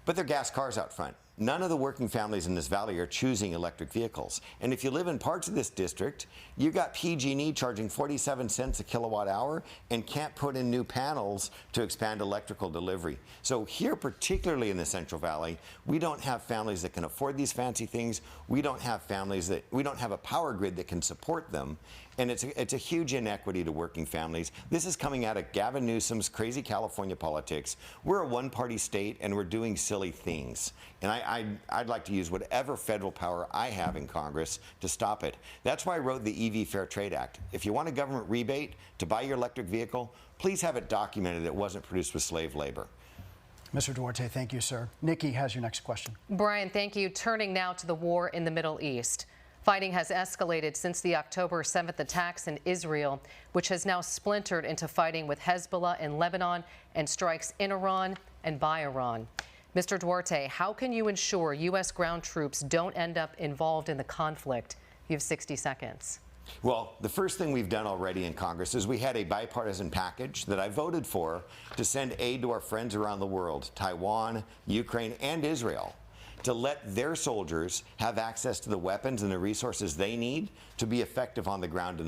But they're gas cars out front. None of the working families in this valley are choosing electric vehicles. And if you live in parts of this district, you got PG&E charging 47 cents a kilowatt hour and can't put in new panels to expand electrical delivery. So here, particularly in the Central Valley, we don't have families that can afford these fancy things. We don't have a power grid that can support them. And it's a huge inequity to working families. This is coming out of Gavin Newsom's crazy California politics. We're a one-party state, and we're doing silly things. And I'd like to use whatever federal power I have in Congress to stop it. That's why I wrote the EV Fair Trade Act. If you want a government rebate to buy your electric vehicle, please have it documented it wasn't produced with slave labor. Mr. Duarte, thank you, sir. Nikki has your next question. Brian, thank you. Turning now to the war in the Middle East. Fighting has escalated since the October 7th attacks in Israel, which has now splintered into fighting with Hezbollah in Lebanon and strikes in Iran and by Iran. Mr. Duarte, how can you ensure U.S. ground troops don't end up involved in the conflict? You have 60 seconds. Well, the first thing we've done already in Congress is we had a bipartisan package that I voted for to send aid to our friends around the world, Taiwan, Ukraine, and Israel, to let their soldiers have access to the weapons and the resources they need to be effective on the ground in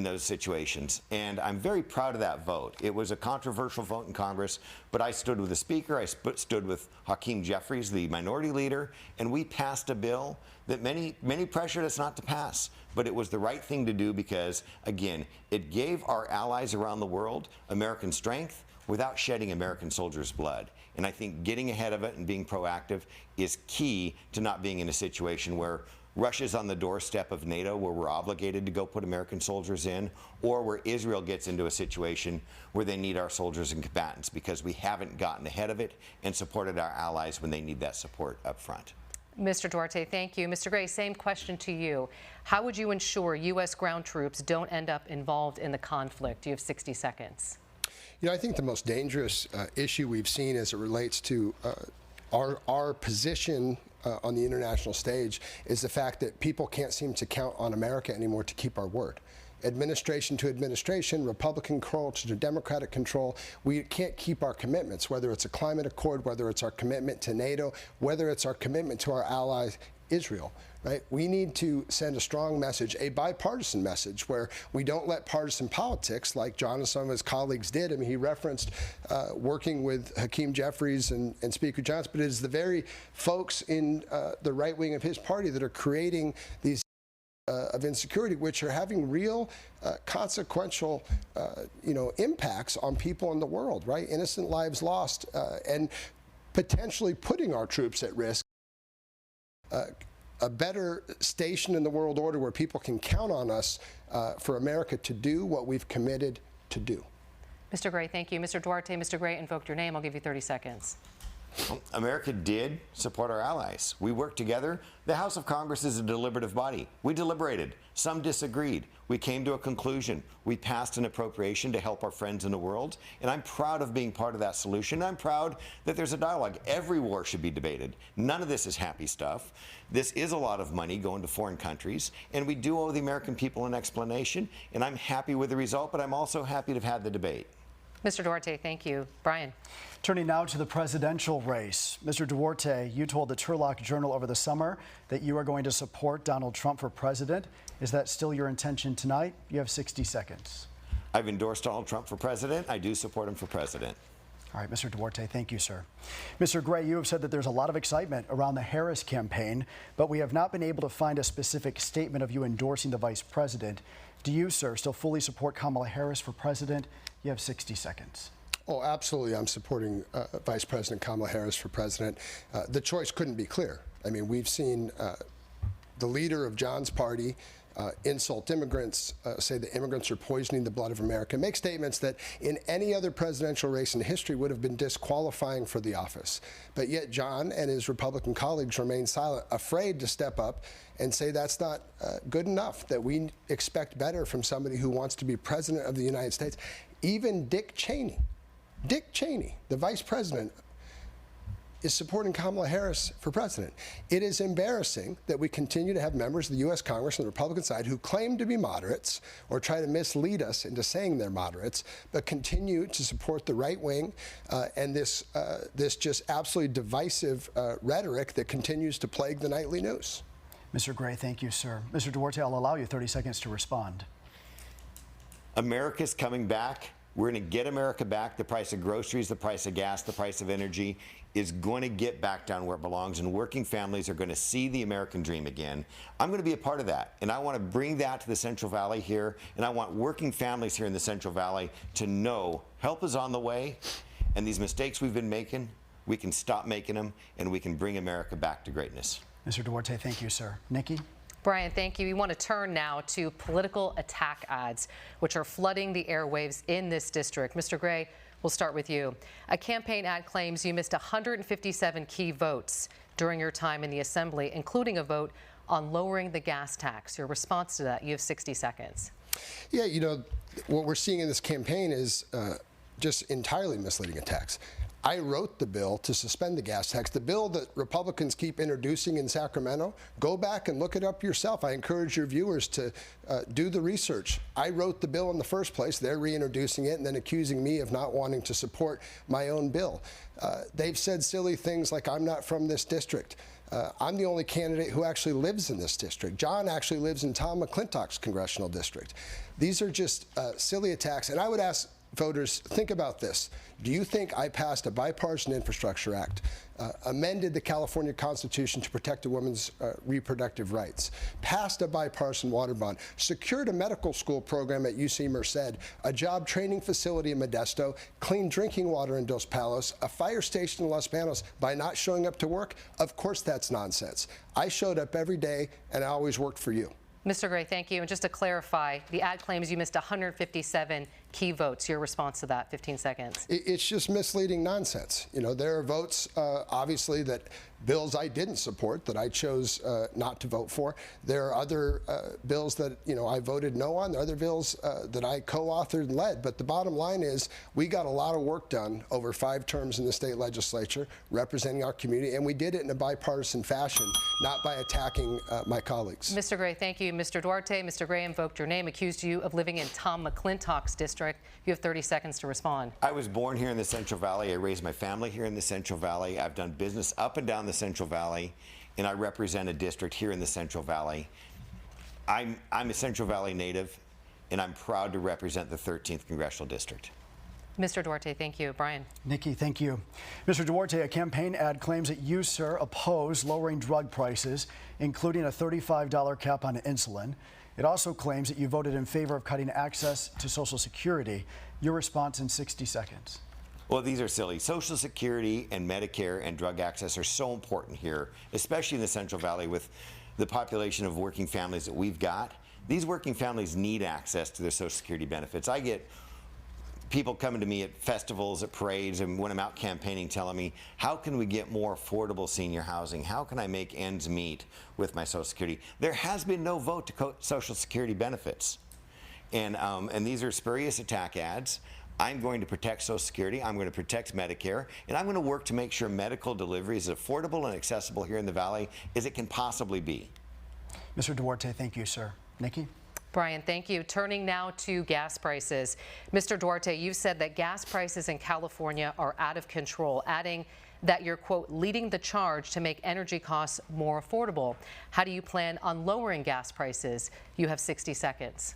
those situations. And I'm very proud of that vote. It was a controversial vote in Congress, but I stood with the Speaker, I stood with Hakeem Jeffries, the minority leader, and we passed a bill that many pressured us not to pass. But it was the right thing to do because, again, it gave our allies around the world American strength without shedding American soldiers' blood. And I think getting ahead of it and being proactive is key to not being in a situation where Russia's on the doorstep of NATO, where we're obligated to go put American soldiers in, or where Israel gets into a situation where they need our soldiers and combatants because we haven't gotten ahead of it and supported our allies when they need that support up front. Mr. Duarte, thank you. Mr. Gray, same question to you. How would you ensure U.S. ground troops don't end up involved in the conflict? You have 60 seconds. You know, I think the most dangerous issue we've seen as it relates to our position on the international stage is the fact that people can't seem to count on America anymore to keep our word. Administration to administration, Republican control to Democratic control, we can't keep our commitments, whether it's a climate accord, whether it's our commitment to NATO, whether it's our commitment to our ally Israel. Right? We need to send a strong message, a bipartisan message, where we don't let partisan politics, like John and some of his colleagues did. I mean, he referenced working with Hakeem Jeffries and Speaker Johnson, but it is the very folks in the right wing of his party that are creating these of insecurity, which are having real consequential, impacts on people in the world. Right? Innocent lives lost, and potentially putting our troops at risk. A better station in the world order where people can count on us for America to do what we've committed to do. Mr. Gray, thank you. Mr. Duarte, Mr. Gray invoked your name. I'll give you 30 seconds. America did support our allies. We worked together. The House of Congress is a deliberative body. We deliberated. Some disagreed. We came to a conclusion. We passed an appropriation to help our friends in the world, and I'm proud of being part of that solution. I'm proud that there's a dialogue. Every war should be debated. None of this is happy stuff. This is a lot of money going to foreign countries, and we do owe the American people an explanation, and I'm happy with the result, but I'm also happy to have had the debate. Mr. Duarte, thank you. Brian. Turning now to the presidential race. Mr. Duarte, you told the Turlock Journal over the summer that you are going to support Donald Trump for president. Is that still your intention tonight? You have 60 seconds. I've endorsed Donald Trump for president. I do support him for president. All right, Mr. Duarte, thank you, sir. Mr. Gray, you have said that there's a lot of excitement around the Harris campaign, but we have not been able to find a specific statement of you endorsing the vice president. Do you, sir, still fully support Kamala Harris for president? You have 60 seconds. Oh, absolutely. I'm supporting Vice President Kamala Harris for president. The choice couldn't be clear. I mean, we've seen the leader of John's party insult immigrants, say that immigrants are poisoning the blood of America, make statements that in any other presidential race in history would have been disqualifying for the office. But yet John and his Republican colleagues remain silent, afraid to step up and say that's not good enough, that we expect better from somebody who wants to be president of the United States. Even Dick Cheney, the vice president, is supporting Kamala Harris for president. It is embarrassing that we continue to have members of the U.S. Congress on the Republican side who claim to be moderates or try to mislead us into saying they're moderates, but continue to support the right wing and this just absolutely divisive rhetoric that continues to plague the nightly news. Mr. Gray, thank you, sir. Mr. Duarte, I'll allow you 30 seconds to respond. America's coming back. We're going to get America back. The price of groceries, the price of gas, the price of energy is going to get back down where it belongs, and working families are going to see the American dream again. I'm going to be a part of that, and I want to bring that to the Central Valley here, and I want working families here in the Central Valley to know help is on the way, and these mistakes we've been making, we can stop making them, and we can bring America back to greatness. Mr. Duarte, thank you, sir. Nikki? Brian, thank you. We want to turn now to political attack ads, which are flooding the airwaves in this district. Mr. Gray, we'll start with you. A campaign ad claims you missed 157 key votes during your time in the Assembly, including a vote on lowering the gas tax. Your response to that, you have 60 seconds. Yeah, you know, what we're seeing in this campaign is just entirely misleading attacks. I wrote the bill to suspend the gas tax, the bill that Republicans keep introducing in Sacramento. Go back and look it up yourself. I encourage your viewers to do the research. I wrote the bill in the first place. They're reintroducing it and then accusing me of not wanting to support my own bill. They've said silly things like, I'm not from this district. I'm the only candidate who actually lives in this district. John actually lives in Tom McClintock's congressional district. These are just silly attacks. And I would ask voters, think about this. Do you think I passed a bipartisan infrastructure act, amended the California Constitution to protect a woman's reproductive rights, passed a bipartisan water bond, secured a medical school program at UC Merced, a job training facility in Modesto, clean drinking water in Dos Palos, a fire station in Los Banos by not showing up to work? Of course that's nonsense. I showed up every day and I always worked for you. Mr. Gray, thank you. And just to clarify, the ad claims you missed 157 key votes. Your response to that, 15 seconds. It's just misleading nonsense. You know, there are votes, obviously, that bills I didn't support, that I chose not to vote for. There are other bills that, you know, I voted no on. There are other bills that I co-authored and led. But the bottom line is we got a lot of work done over 5 terms in the state legislature representing our community, and we did it in a bipartisan fashion, not by attacking my colleagues. Mr. Gray, thank you. Mr. Duarte, Mr. Gray invoked your name, accused you of living in Tom McClintock's district. You have 30 seconds to respond. I was born here in the Central Valley. I raised my family here in the Central Valley. I've done business up and down the Central Valley, and I represent a district here in the Central Valley. I'm a Central Valley native, and I'm proud to represent the 13th Congressional District. Mr. Duarte, thank you. Brian. Nikki, thank you. Mr. Duarte, a campaign ad claims that you, sir, oppose lowering drug prices, including a $35 cap on insulin. It also claims that you voted in favor of cutting access to Social Security. Your response in 60 seconds. Well, these are silly. Social Security and Medicare and drug access are so important here, especially in the Central Valley with the population of working families that we've got. These working families need access to their Social Security benefits. I get people coming to me at festivals, at parades, and when I'm out campaigning telling me, how can we get more affordable senior housing? How can I make ends meet with my Social Security? There has been no vote to Social Security benefits. And these are spurious attack ads. I'm going to protect Social Security, I'm going to protect Medicare, and I'm going to work to make sure medical delivery is affordable and accessible here in the Valley as it can possibly be. Mr. Duarte, thank you, sir. Nikki? Brian, thank you. Turning now to gas prices. Mr. Duarte, you've said that gas prices in California are out of control, adding that you're, quote, leading the charge to make energy costs more affordable. How do you plan on lowering gas prices? You have 60 seconds.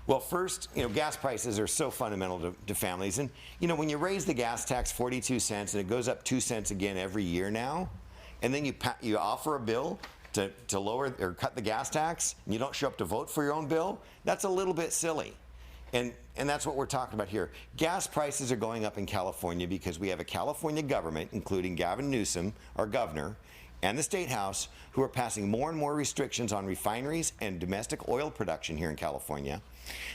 Well, first, gas prices are so fundamental to families. And, when you raise the gas tax 42 cents and it goes up 2 cents again every year now, and then you offer a bill to lower or cut the gas tax, and you don't show up to vote for your own bill, that's a little bit silly. And that's what we're talking about here. Gas prices are going up in California because we have a California government, including Gavin Newsom, our governor, and the State House, who are passing more and more restrictions on refineries and domestic oil production here in California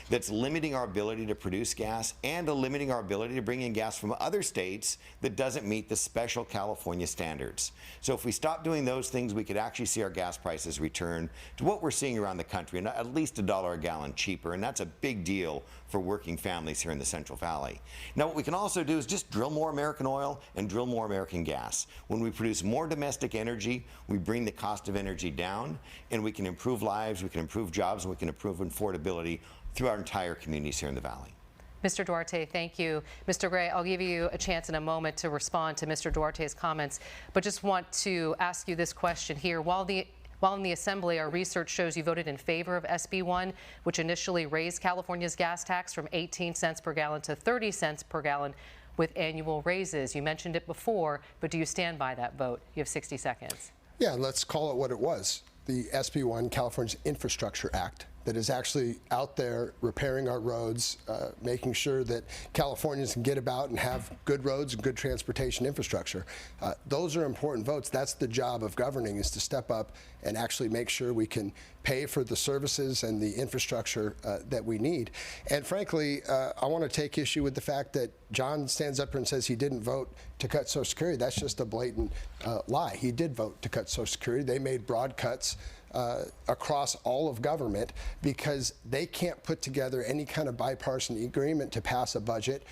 that's limiting our ability to produce gas and limiting our ability to bring in gas from other states that doesn't meet the special California standards. So if we stop doing those things, we could actually see our gas prices return to what we're seeing around the country, and at least $1 a gallon cheaper, and that's a big deal for working families here in the Central Valley. Now, what we can also do is just drill more American oil and drill more American gas. When we produce more domestic energy, we bring the cost of energy down, and we can improve lives, we can improve jobs, and we can improve affordability through our entire communities here in the Valley. Mr. Duarte, thank you. Mr. Gray, I'll give you a chance in a moment to respond to Mr. Duarte's comments, but just want to ask you this question here. While in the Assembly, our research shows you voted in favor of SB 1, which initially raised California's gas tax from 18 cents per gallon to 30 cents per gallon with annual raises. You mentioned it before, but do you stand by that vote? You have 60 seconds. Yeah, let's call it what it was. The SB 1, California's Infrastructure Act, that is actually out there repairing our roads, making sure that Californians can get about and have good roads and good transportation infrastructure. Those are important votes. That's the job of governing, is to step up and actually make sure we can pay for the services and the infrastructure that we need. And frankly, I want to take issue with the fact that John stands up here and says he didn't vote to cut Social Security. That's just a blatant lie. He did vote to cut Social Security. They made broad cuts across all of government because they can't put together any kind of bipartisan agreement to pass a budget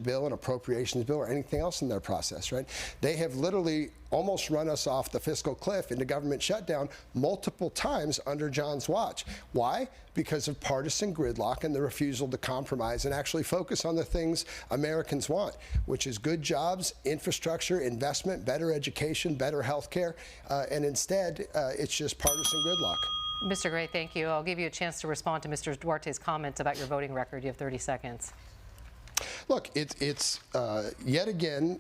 bill, an appropriations bill, or anything else in their process, right? They have literally almost run us off the fiscal cliff into government shutdown multiple times under John's watch. Why? Because of partisan gridlock and the refusal to compromise and actually focus on the things Americans want, which is good jobs, infrastructure, investment, better education, better health care, and instead it's just partisan gridlock. Mr. Gray, thank you. I'll give you a chance to respond to Mr. Duarte's comments about your voting record. You have 30 seconds. Look, it's yet again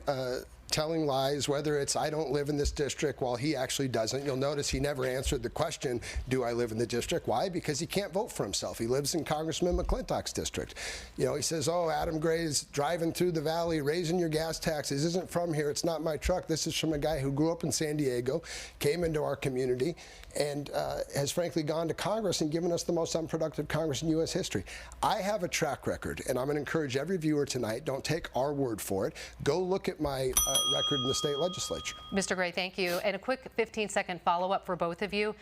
telling lies, whether it's I don't live in this district while he actually doesn't. You'll notice he never answered the question, do I live in the district? Why? Because he can't vote for himself. He lives in Congressman McClintock's district. He says, oh, Adam Gray's driving through the valley, raising your gas taxes. Isn't from here. It's not my truck. This is from a guy who grew up in San Diego, came into our community, and has frankly gone to Congress and given us the most unproductive Congress in U.S. history. I have a track record, and I'm going to encourage every viewer tonight, don't take our word for it. Go look at my record in the state legislature. Mr. Gray, thank you. And a quick 15-second follow-up for both of you.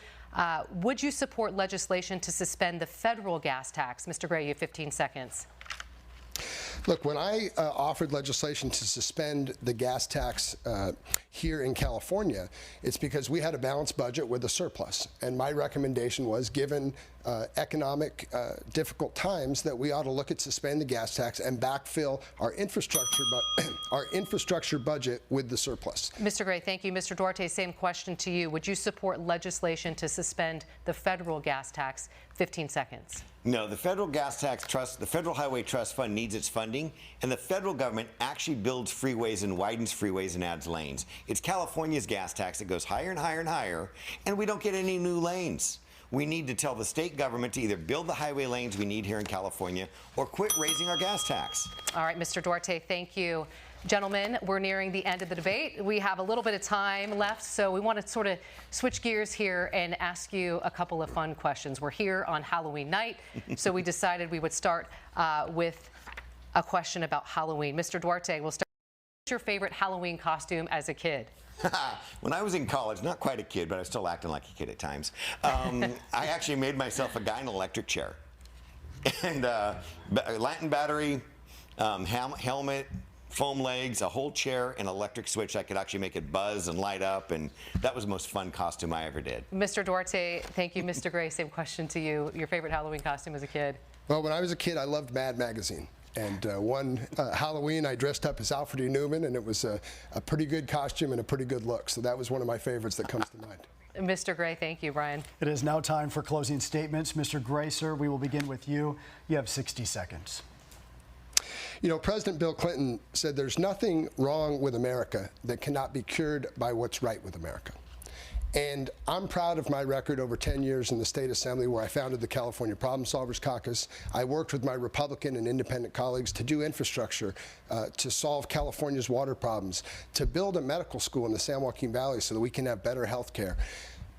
Would you support legislation to suspend the federal gas tax? Mr. Gray, you have 15 seconds. Look, when I offered legislation to suspend the gas tax here in California, it's because we had a balanced budget with a surplus. And my recommendation was, given economic difficult times, that we ought to look at suspending the gas tax and backfill our infrastructure budget with the surplus. Mr. Gray, thank you. Mr. Duarte, same question to you. Would you support legislation to suspend the federal gas tax? 15 seconds. No, the federal gas tax trust, the Federal Highway Trust Fund needs its funding, and the federal government actually builds freeways and widens freeways and adds lanes. It's California's gas tax that goes higher and higher and higher, and we don't get any new lanes. We need to tell the state government to either build the highway lanes we need here in California or quit raising our gas tax. All right, Mr. Duarte, thank you. Gentlemen, we're nearing the end of the debate. We have a little bit of time left, so we want to sort of switch gears here and ask you a couple of fun questions. We're here on Halloween night, so we decided we would start with a question about Halloween. Mr. Duarte, we'll start. What's your favorite Halloween costume as a kid? When I was in college, not quite a kid, but I was still acting like a kid at times, I actually made myself a guy in an electric chair. And Latin battery, helmet, foam legs, a whole chair, an electric switch. I could actually make it buzz and light up, and that was the most fun costume I ever did. Mr. Duarte, thank you. Mr. Gray, same question to you. Your favorite Halloween costume as a kid? Well, when I was a kid, I loved Mad Magazine. And one Halloween, I dressed up as Alfred E. Newman, and it was a pretty good costume and a pretty good look. So that was one of my favorites that comes to mind. Mr. Gray, thank you. Brian? It is now time for closing statements. Mr. Gray, sir, we will begin with you. You have 60 seconds. You know, President Bill Clinton said there's nothing wrong with America that cannot be cured by what's right with America. And I'm proud of my record over 10 years in the State Assembly, where I founded the California Problem Solvers Caucus. I worked with my Republican and independent colleagues to do infrastructure, to solve California's water problems, to build a medical school in the San Joaquin Valley so that we can have better health care.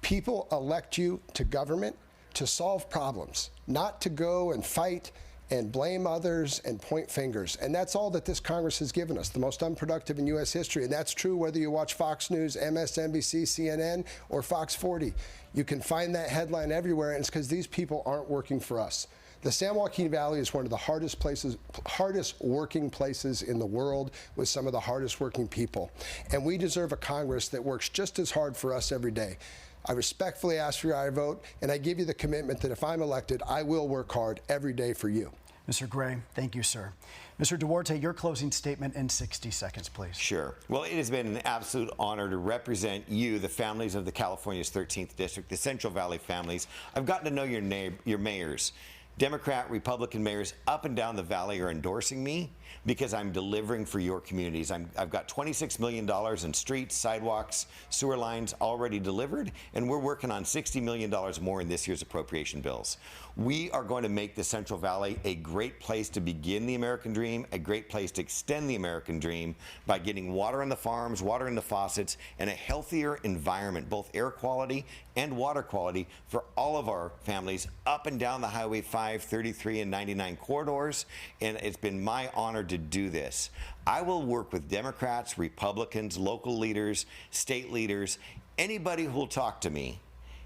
People elect you to government to solve problems, not to go and fight and blame others and point fingers. And that's all that this Congress has given us, the most unproductive in U.S. history. And that's true whether you watch Fox News, MSNBC, CNN, or Fox 40. You can find that headline everywhere, and it's because these people aren't working for us. The San Joaquin Valley is one of the hardest working places in the world, with some of the hardest working people. And we deserve a Congress that works just as hard for us every day. I respectfully ask for your vote, and I give you the commitment that if I'm elected, I will work hard every day for you. Mr. Gray, thank you, sir. Mr. Duarte, your closing statement in 60 seconds, please. Sure. Well, it has been an absolute honor to represent you, the families of the California's 13th District, the Central Valley families. I've gotten to know your mayors. Democrat, Republican mayors up and down the valley are endorsing me because I'm delivering for your communities. I've got $26 million in streets, sidewalks, sewer lines already delivered, and we're working on $60 million more in this year's appropriation bills. We are going to make the Central Valley a great place to begin the American dream, a great place to extend the American dream by getting water on the farms, water in the faucets, and a healthier environment, both air quality and water quality for all of our families up and down the Highway 5, 33, and 99 corridors. And it's been my honor to do this. I will work with Democrats, Republicans, local leaders, state leaders, anybody who will talk to me,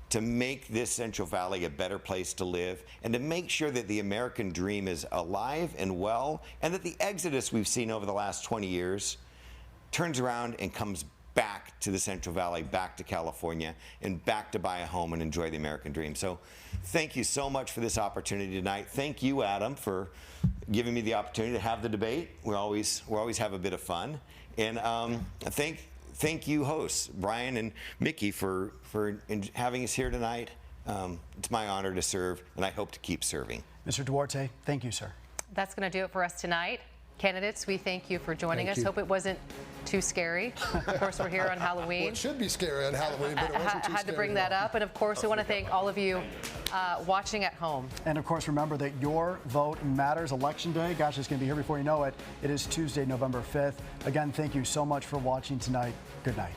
to make this Central Valley a better place to live and to make sure that the American dream is alive and well, and that the exodus we've seen over the last 20 years turns around and comes back to the Central Valley, back to California, and back to buy a home and enjoy the American dream. So thank you so much for this opportunity tonight. Thank you, Adam, for giving me the opportunity to have the debate. We always have a bit of fun. And thank you, hosts, Brian and Mickey, for having us here tonight. It's my honor to serve, and I hope to keep serving. Mr. Duarte, thank you, sir. That's going to do it for us tonight. Candidates, we thank you for joining us. Hope it wasn't too scary. Of course, we're here on Halloween. Well, it should be scary on Halloween, but it wasn't too scary. Had to bring that up. And of course, we want to thank all of you watching at home. And of course, remember that your vote matters. Election Day, gosh, it's going to be here before you know it. It is Tuesday, November 5th. Again, thank you so much for watching tonight. Good night.